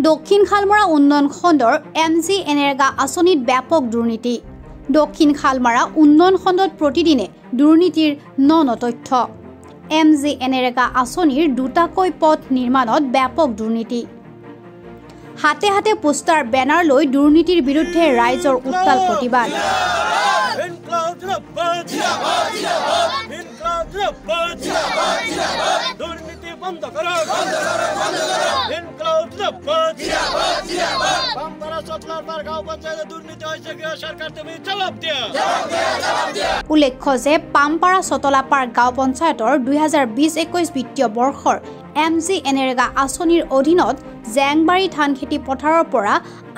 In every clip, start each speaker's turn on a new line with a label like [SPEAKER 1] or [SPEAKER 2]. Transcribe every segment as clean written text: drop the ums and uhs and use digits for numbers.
[SPEAKER 1] দক্ষিণ খালমাৰা উন্নয়ন খণ্ডৰ MGNREGA আঁচনিত ব্যাপক দুৰ্নীতি। দক্ষিণ খালমাৰা উন্নয়ন খণ্ডত প্ৰতিদিনে দুৰ্নীতিৰ ন তথ্য। MGNREGA আঁচনিৰ দুটাকৈ পথ নিৰ্মাণত ব্যাপক দুৰ্নীতি। হাতে হাতে পোষ্টাৰ বেনাৰ লৈ দুৰ্নীতিৰ বিৰুদ্ধে ৰাইজৰ উত্তাল প্ৰতিবাদ। উল্লেখ্য যে পামপাৰা চতলাপাৰ গাঁও পঞ্চায়তৰ 2020-21 বিত্তীয় বৰ্ষৰ MGNREGA আঁচনিৰ অধীনত জেংবাৰী ধানখেতি পথাৰৰ পৰা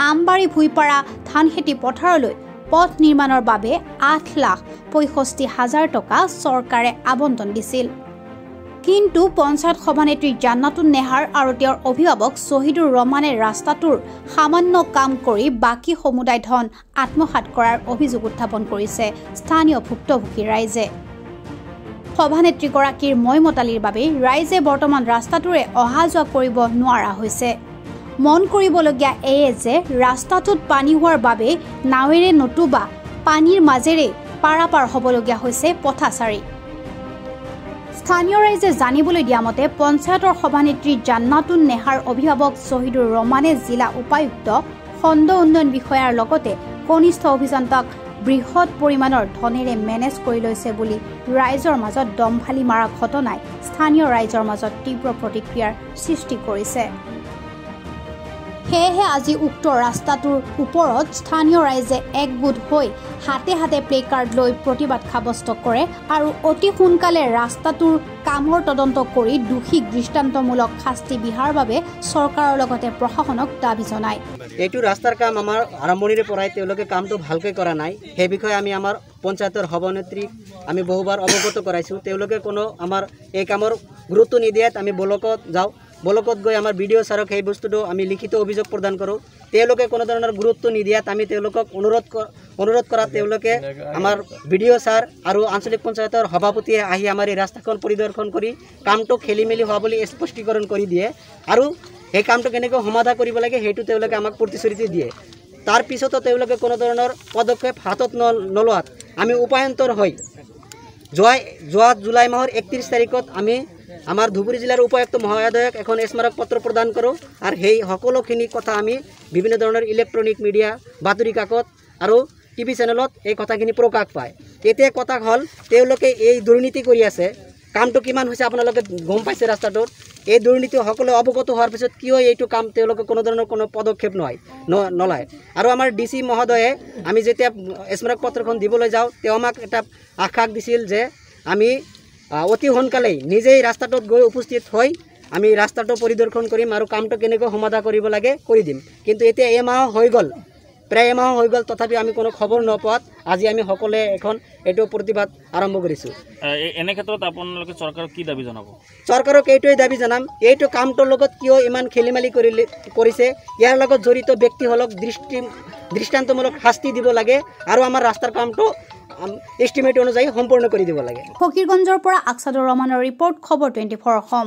[SPEAKER 1] আমবাৰী ভুইপাৰা ধানখেতি পথাৰলৈ পথ নিৰ্মাণৰ বাবে 8,65,000 টকা চৰকাৰে আবণ্টন দিছিল। কিন্তু পঞ্চায়ত সভানেত্ৰী জান্নাতুন নেহাৰ আৰু তেওঁৰ অভিভাৱক শহীদুৰ ৰহমানে ৰাস্তাটোৰ সামান্য কাম কৰি বাকী সমুদায় ধন আত্মসাৎ কৰাৰ অভিযোগ উত্থাপন কৰিছে স্থানীয় ভুক্তভোগী ৰাইজে। সভানেত্ৰীগৰাকীৰ মইমতালিৰ বাবে ৰাইজে বৰ্তমান ৰাস্তাটোৰে অহা যোৱা কৰিব নোৱাৰা হৈছে। মন কৰিবলগীয়া এয়ে যে ৰাস্তাটোত পানী হোৱাৰ বাবে নাৱেৰে নতুবা পানীৰ মাজেৰে পাৰাপাৰ হ'বলগীয়া হৈছে পথাচাৰী। স্থানীয় ৰাইজে জানিবলৈ দিয়া মতে পঞ্চায়তৰ সভানেত্ৰী জান্নাতুন নেহাৰ অভিভাৱক শহীদুৰ ৰহমানে জিলা উপায়ুক্ত খণ্ড উন্নয়ন বিষয়াৰ লগতে কনিষ্ঠ অভিযন্তাক বৃহৎ পৰিমাণৰ ধনেৰে মেনেজ কৰি লৈছে বুলি ৰাইজৰ মাজত দমফালি মাৰা ঘটনাই স্থানীয় ৰাইজৰ মাজত তীব্ৰ প্ৰতিক্ৰিয়াৰ সৃষ্টি কৰিছে। সেয়েহে আজি উক্ত ৰাস্তাটোৰ ওপৰত স্থানীয় ৰাইজে একগোট হৈ হাতে হাতে প্লে কাৰ্ড লৈ প্ৰতিবাদ সাব্যস্ত কৰে আৰু অতি সোনকালে ৰাস্তাটোৰ কামৰ তদন্ত কৰি দোষীক দৃষ্টান্তমূলক শাস্তি বিহাৰ বাবে চৰকাৰৰ লগতে প্ৰশাসনক দাবী জনায়।
[SPEAKER 2] এইটো ৰাস্তাৰ কাম আমাৰ আৰম্ভণিৰে পৰাই তেওঁলোকে কামটো ভালকৈ কৰা নাই। সেই বিষয়ে আমি আমাৰ পঞ্চায়তৰ সভানেত্ৰীক আমি বহুবাৰ অৱগত কৰাইছোঁ। তেওঁলোকে কোনো আমাৰ এই কামৰ গুৰুত্ব নিদিয়াত আমি ব্লকত যাওঁ। ব্লকত গৈ আমাৰ BDO ছাৰক সেই বস্তুটো আমি লিখিত অভিযোগ প্ৰদান কৰোঁ। তেওঁলোকে কোনো ধৰণৰ গুৰুত্ব নিদিয়াত আমি তেওঁলোকক অনুৰোধ কৰাত তেওঁলোকে আমাৰ BDO ছাৰ আৰু আঞ্চলিক পঞ্চায়তৰ সভাপতিয়ে আহি আমাৰ এই ৰাস্তাখন পৰিদৰ্শন কৰি কামটো খেলি মেলি হোৱা বুলি স্পষ্টীকৰণ কৰি দিয়ে আৰু সেই কামটো কেনেকৈ সমাধা কৰিব লাগে সেইটো তেওঁলোকে আমাক প্ৰতিশ্ৰুতি দিয়ে। তাৰ পিছতো তেওঁলোকে কোনো ধৰণৰ পদক্ষেপ হাতত নলোৱাত আমি উপায়ন্তৰ হৈ যোৱা জুলাই মাহৰ 31 তাৰিখত আমি আমাৰ ধুবুৰী জিলাৰ উপায়ুক্ত মহোদয়ক এখন স্মাৰক পত্ৰ প্ৰদান কৰোঁ আৰু সেই সকলোখিনি কথা আমি বিভিন্ন ধৰণৰ ইলেক্ট্ৰনিক মিডিয়া বাতৰি কাকত আৰু TV চেনেলত এই কথাখিনি প্ৰকাশ পায়। এতিয়া কথা হ'ল তেওঁলোকে এই দুৰ্নীতি কৰি আছে। কামটো কিমান হৈছে আপোনালোকে গম পাইছে। ৰাস্তাটোত এই দুৰ্নীতি সকলো অৱগত হোৱাৰ পিছত কিয় এইটো কাম তেওঁলোকে কোনো ধৰণৰ কোনো পদক্ষেপ নলয়। আৰু আমাৰ DC মহোদয়ে আমি যেতিয়া স্মাৰক পত্ৰখন দিবলৈ যাওঁ তেওঁ আমাক এটা আশ্বাস দিছিল যে আমি অতি সোনকালেই নিজেই ৰাস্তাটোত গৈ উপস্থিত হৈ আমি ৰাস্তাটো পৰিদৰ্শন কৰিম আৰু কামটো কেনেকৈ সমাধা কৰিব লাগে কৰি দিম। কিন্তু এতিয়া এমাহ হৈ গ'ল, প্ৰায় এমাহ হৈ গ'ল, তথাপি আমি কোনো খবৰ নোপোৱাত আজি আমি সকলোৱে এখন এইটো প্ৰতিবাদ আৰম্ভ কৰিছোঁ।
[SPEAKER 3] এনে ক্ষেত্ৰত আপোনালোকে চৰকাৰক কি দাবী জনাব? চৰকাৰক
[SPEAKER 2] এইটোৱে দাবী জনাম, এইটো কামটোৰ লগত কিয় ইমান খেলি মেলি কৰিছে, ইয়াৰ লগত জড়িত ব্যক্তিসকলক দৃষ্টান্তমূলক শাস্তি দিব লাগে আৰু আমাৰ ৰাস্তাৰ কামটো এষ্টিমেট অনুযায়ী সম্পূৰ্ণ কৰি দিব লাগে।
[SPEAKER 1] ফকীৰগঞ্জৰ পৰা আকছাদুৰ ৰহমানৰ ৰিপৰ্ট, খবৰ 24 অসম।